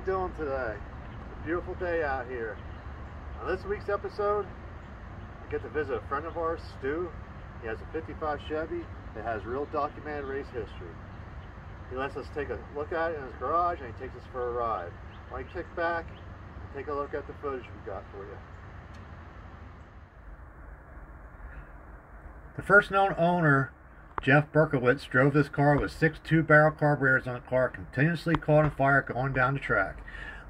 doing today? It's a beautiful day out here. On this week's episode, I get to visit a friend of ours, Stu. He has a 55 Chevy that has real documented race history. He lets us take a look at it in his garage and he takes us for a ride. Why don't you kick back and take a look at the footage we got for you. The first known owner, Jeff Berkowitz, drove this car with 6 2-barrel carburetors on the car, continuously caught on fire going down the track.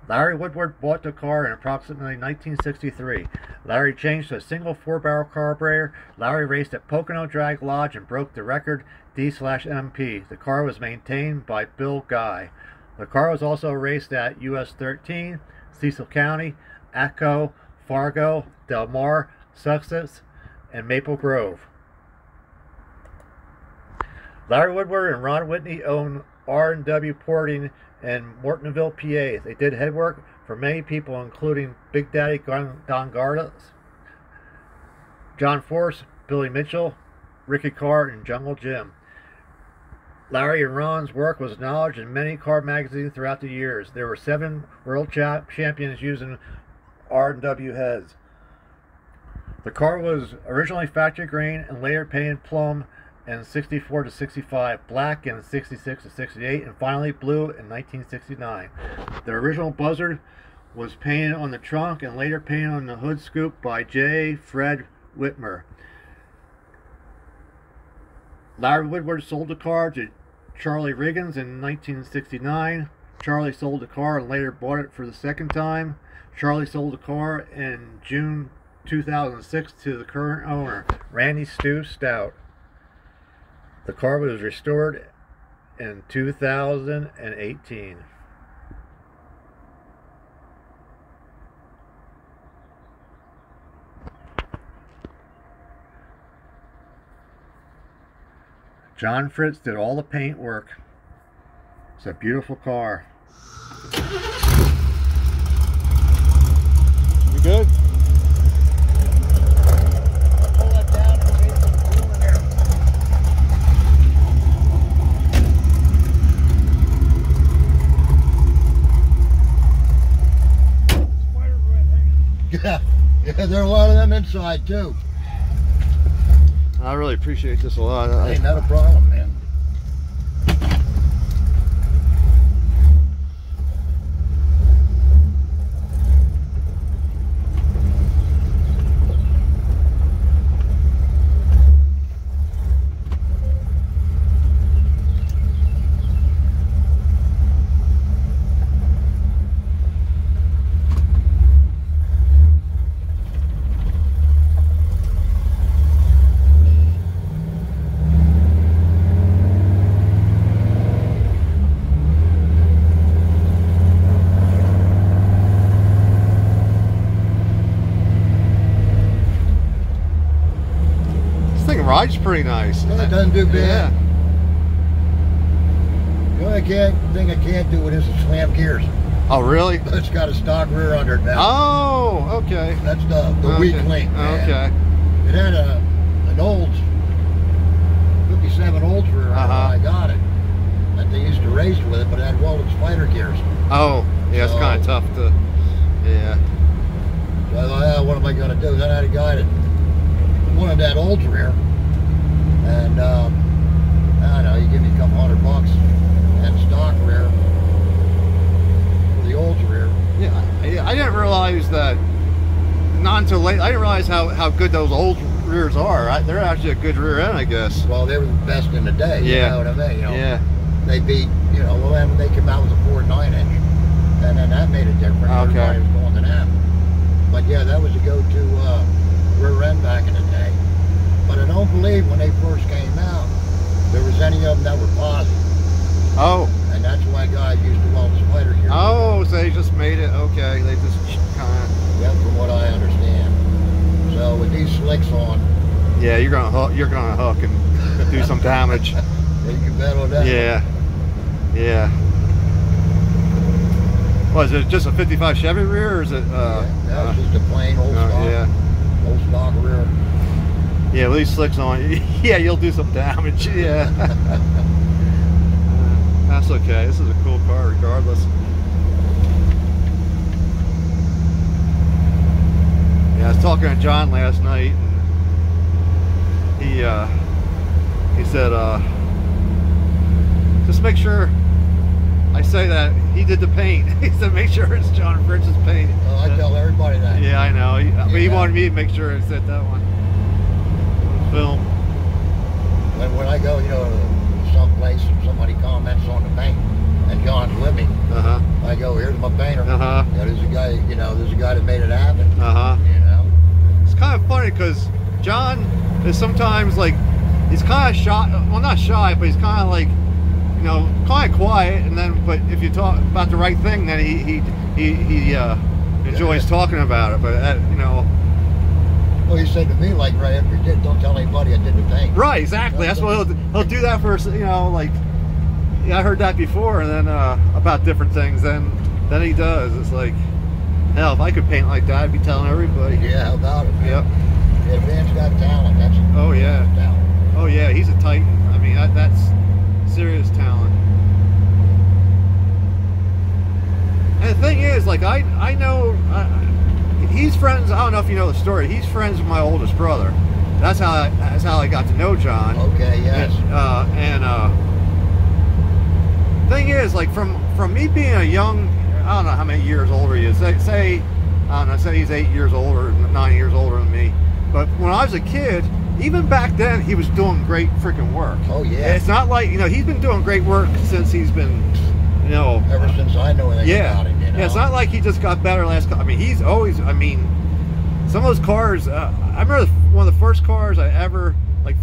Larry Woodward bought the car in approximately 1963. Larry changed to a single 4-barrel carburetor. Larry raced at Pocono Drag Lodge and broke the record D/MP. The car was maintained by Bill Guy. The car was also raced at US 13, Cecil County, Atco, Fargo, Del Mar, Sussex, and Maple Grove. Larry Woodward and Ron Whitney owned R&W Porting in Mortonville, PA. They did headwork for many people, including Big Daddy Don Gardas, John Force, Billy Mitchell, Ricky Carr, and Jungle Jim. Larry and Ron's work was acknowledged in many car magazines throughout the years. There were 7 world champions using R&W heads. The car was originally factory green and later painted plum in 64 to 65, black in 66 to 68, and finally blue in 1969. The original Buzzard was painted on the trunk and later painted on the hood scoop by J. Fred Whitmer. Larry Woodward sold the car to Charlie Riggins in 1969. Charlie sold the car and later bought it for the second time. Charlie sold the car in June 2006 to the current owner, Randy Stu Stout. The car was restored in 2018. John Fritz did all the paint work. It's a beautiful car. You good? Yeah, there are a lot of them inside too. I really appreciate this a lot. Ain't not a problem, man. Ride's pretty nice. Yeah, it doesn't do bad. Yeah. The only thing I can't do with this is slam gears. Oh, really? It's got a stock rear under it now. Oh, okay. That's the weak link, man. Okay. It had an Olds, 57 Olds rear when I got it. That they used to race with it, but it had welded spider gears. Oh, yeah, it's kind of tough to, yeah. So I thought, what am I going to do? Then I had a guy that wanted that Olds rear. And I don't know, you give me a couple $100 and stock rear for the Olds rear. Yeah, I didn't realize that, not until late, I didn't realize how good those old rears are. Right? They're actually a good rear end, I guess. Well, they were the best in the day, you know what I mean? You know, yeah. They beat, well, then they came out with a 4.9 inch, and then that made a difference. Okay. Everybody was going to them. But yeah, that was a go-to rear end back in the day. But I don't believe when they first came out, there was any of them that were positive. Oh. And that's why guys used to weld spider gear. Oh, so they just made it, okay. They just kind of... Yeah, from what I understand. So with these slicks on... Yeah, you're gonna hook and do some damage. You can bet on that. Yeah. Yeah. Was it just a 55 Chevy rear, or is it? That was just a plain old stock. Yeah. Old stock rear. Yeah, with these slicks on, yeah, you'll do some damage. Yeah. That's okay. This is a cool car, regardless. talking to John last night, and he said, just make sure I say that he did the paint. He said, make sure it's John Fritz's paint. Oh, I tell everybody that. Yeah, I know. He wanted me to make sure I said that one. Film. When I go, to some place and somebody comments on the paint, and John's with me, I go, here's my painter. There's a guy, there's a guy that made it happen. It's kind of funny because John is sometimes like, he's kind of shy. Well, not shy, but he's kind of like, kind of quiet. And then, but if you talk about the right thing, then he enjoys talking about it. But well, he said to me, like, right after he did, don't tell anybody I did the paint. Right, exactly. That's what he'll do that for, like, yeah, I heard that before, and then about different things. Then he does. It's like, hell, if I could paint like that, I'd be telling everybody. Yeah, how about it, man? Yep. Yeah, man's got talent. That's talent. Oh yeah, he's a titan. I mean, that's serious talent. And the thing is, like, I know he's friends. I don't know if you know the story. He's friends with my oldest brother. That's how I got to know John. Okay. Yes. And thing is, like, from me being a young, I don't know how many years older he is. Say I don't know. Say he's 8 years older, 9 years older than me. But when I was a kid, even back then, he was doing great freaking work. Oh yeah. And it's not like, he's been doing great work since he's been, ever since I know anything about him. Yeah, it's not like he just got better last. I mean, he's always. I mean, some of those cars. I remember one of the first cars I ever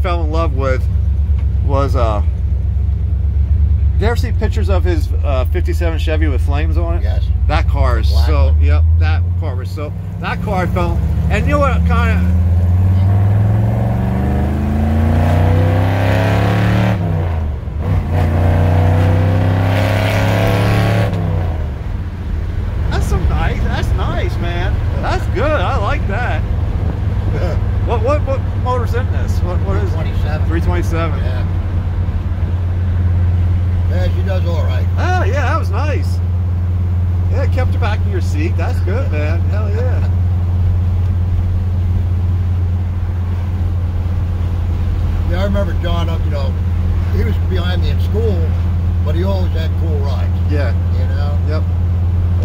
fell in love with was. Did you ever see pictures of his '57 Chevy with flames on it? Yes. That car is so. One. Yep, that car was so. That car fell. And you know what kind of. That's nice, man. That's good. I like that. Yeah. What motor's in this? What is it? 327. 327. Yeah. Yeah, she does all right. Oh yeah, that was nice. Yeah, it kept her back in your seat. That's good, man. Hell yeah. Yeah, I remember John. He was behind me in school, but he always had cool rides. Yeah. Yep.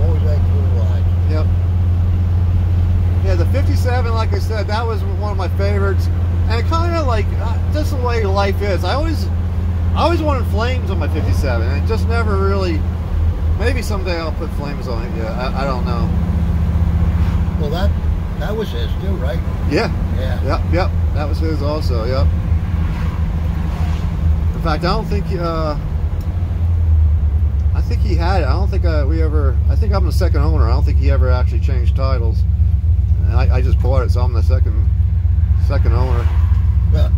Always had cool rides. Yep. Yeah, the 57, like I said, that was one of my favorites. And kind of like, just the way life is. I always wanted flames on my 57, and it just never really. Maybe someday I'll put flames on it. Yeah, I don't know. Well, that was his too, right? Yeah. Yeah. Yep. That was his also. Yep. In fact, I don't think. I think he had it. I don't think we ever. I think I'm the second owner. I don't think he ever actually changed titles. And I just bought it, so I'm the second owner. Yeah.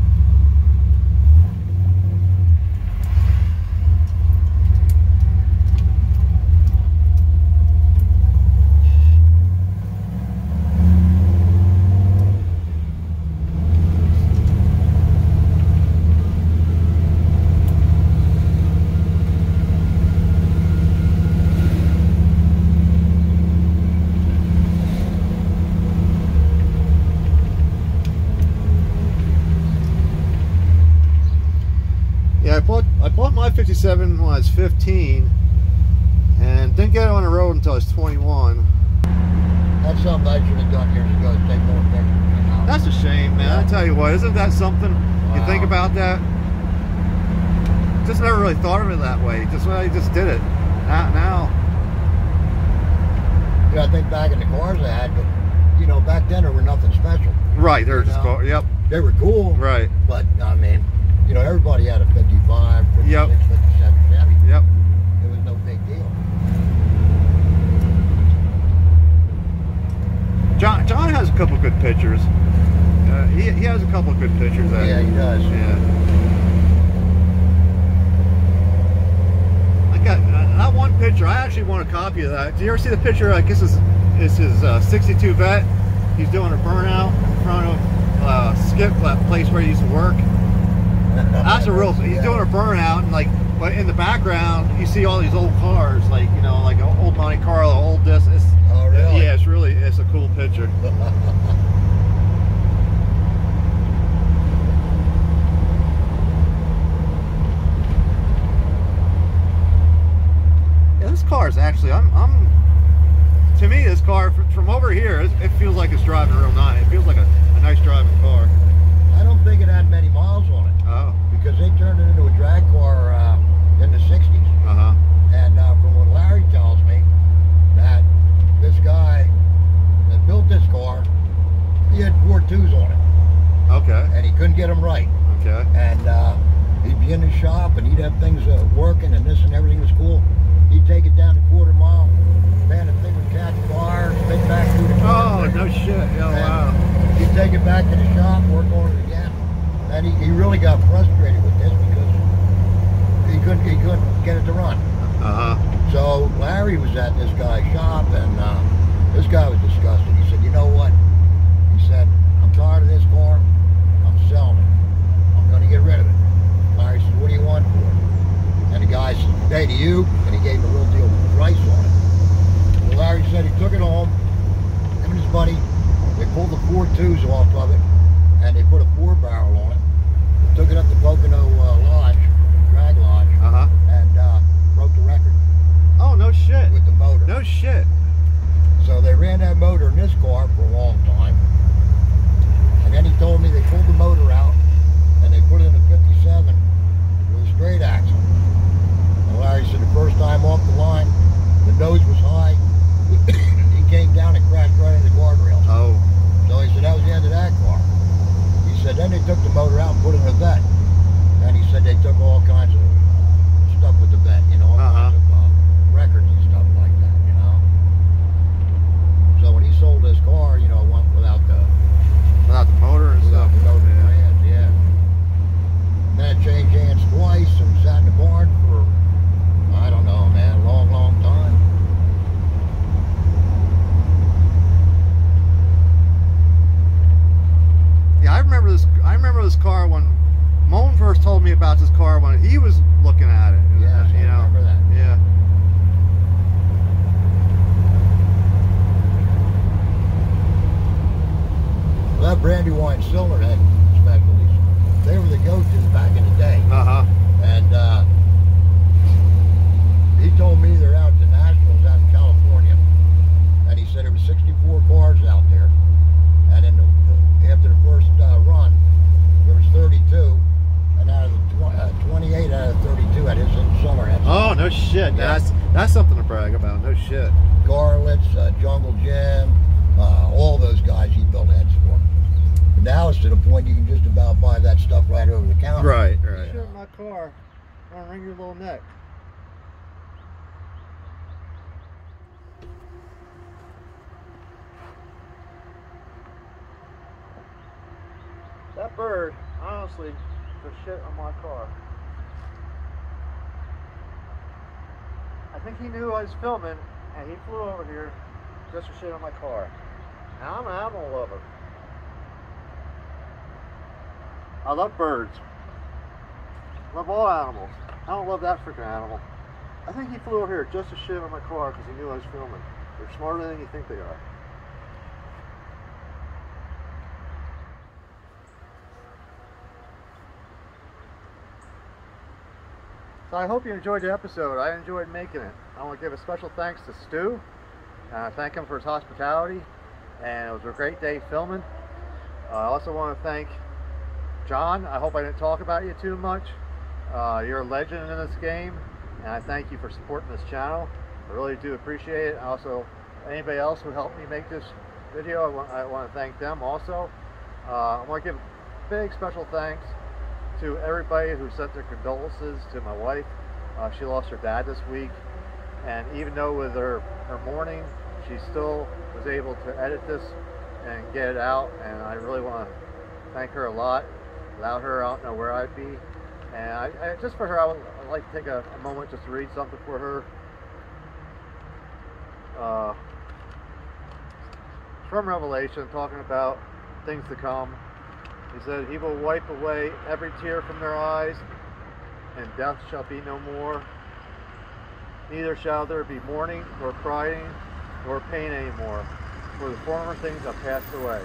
I bought my 57 when I was 15 and didn't get it on the road until I was 21. That's something I should have done years ago, is take more pictures. That's a shame, man. Yeah. I tell you what, isn't that something? Wow. You think about that? Just never really thought of it that way. I just did it. Now. Yeah, I think back in the cars I had, but back then there were nothing special. Right, they were just cars. Yep. They were cool. Right. But I mean, everybody had a 55, 56, yep. 57 Chevy. Yep. It was no big deal. John has a couple good pictures. He has a couple good pictures. Yeah, he does. Yeah. I got that one picture. I actually want a copy of that. Do you ever see the picture? I guess it's his 62 Vet. He's doing a burnout in front of Skip, that place where he used to work. That's a real. He's doing a burnout, and but in the background you see all these old cars, like old Monte Carlo, old this. Oh really? Yeah, it's a cool picture. actually. To me, this car from over here, it feels like it's driving real nice. It feels like a nice driving car. I don't think it had many miles on it. Oh. Because they turned it into a drag car in the 60s. Uh-huh. And from what Larry tells me, that this guy that built this car, he had 4 2s on it. Okay. And he couldn't get them right. Okay. And he'd be in the shop and he'd have things working and this and everything was cool. He'd take it down a quarter mile, man, the thing would catch fire, spit back through the car. Oh, no shit. Oh, wow. He'd take it back to the shop, work on it again. And he really got frustrated with this because he couldn't get it to run. Uh-huh. So Larry was at this guy's shop and this guy was disgusted. He said, you know what? He said, I'm tired of this car. I'm selling it. I'm going to get rid of it. Larry said, what do you want for it? And the guy said, hey, to you. And he gave him a real deal price on it. Well, Larry said he took it home. Him and his buddy, they pulled the 4 2s off of it and they put a 4-barrel on it. They took it up to Pocono Lodge, Drag Lodge, and broke the record. Oh, no shit. With the motor. No shit. So they ran that motor in this car for a long time. And then he told me they pulled the motor out and they put it in a 57 with a straight axle. And Larry said the first time off the line, the nose was high. He came down and crashed right into the guardrails. Oh. So he said that was the end of that car. He said then they took the motor out and put it in a vet. And he said they took all kinds of stuff with the vet, you know, all kinds of records and stuff like that, you know. So when he sold his car, you know, went without the motor and stuff. The motor brand, yeah. And then it changed hands twice and sat in the barn for, I don't know, man, a long, long time. Yeah, I remember this car when Moan first told me about this car when he was looking at it. Yeah, so you know. I remember that. Yeah. Well, that Brandywine Silver had specialties. They were the go-to back in the day. Uh-huh. And he told me they're out at the Nationals out in California. And he said there were 64 cars out there. And in after the first run, there was 32. And out of the 28 out of 32 had his summer heads. Oh, no shit. Yeah. That's something to brag about. No shit. Garlits, Jungle Jim, all those guys he built heads for. But now it's to the point you can just about buy that stuff right over the counter. Right, right. Sure, my car. I want to wring your little neck. That bird, honestly, took shit on my car. I think he knew I was filming, and he flew over here just to shit on my car. And I'm an animal lover. I love birds. Love all animals. I don't love that freaking animal. I think he flew over here just to shit on my car because he knew I was filming. They're smarter than you think they are. So I hope you enjoyed the episode. I enjoyed making it. I want to give a special thanks to Stu. Thank him for his hospitality. And it was a great day filming. I also want to thank John. I hope I didn't talk about you too much. You're a legend in this game. And I thank you for supporting this channel. I really do appreciate it. Also, anybody else who helped me make this video, I want to thank them also. I want to give big special thanks to everybody who sent their condolences to my wife. She lost her dad this week, and even though with her mourning, she still was able to edit this and get it out, and I really want to thank her a lot. Without her, I don't know where I'd be. And I just for her, I'd like to take a moment just to read something for her. From Revelation, talking about things to come. He said, he will wipe away every tear from their eyes, and death shall be no more. Neither shall there be mourning, nor crying, nor pain anymore, for the former things have passed away.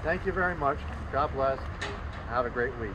Thank you very much. God bless. Have a great week.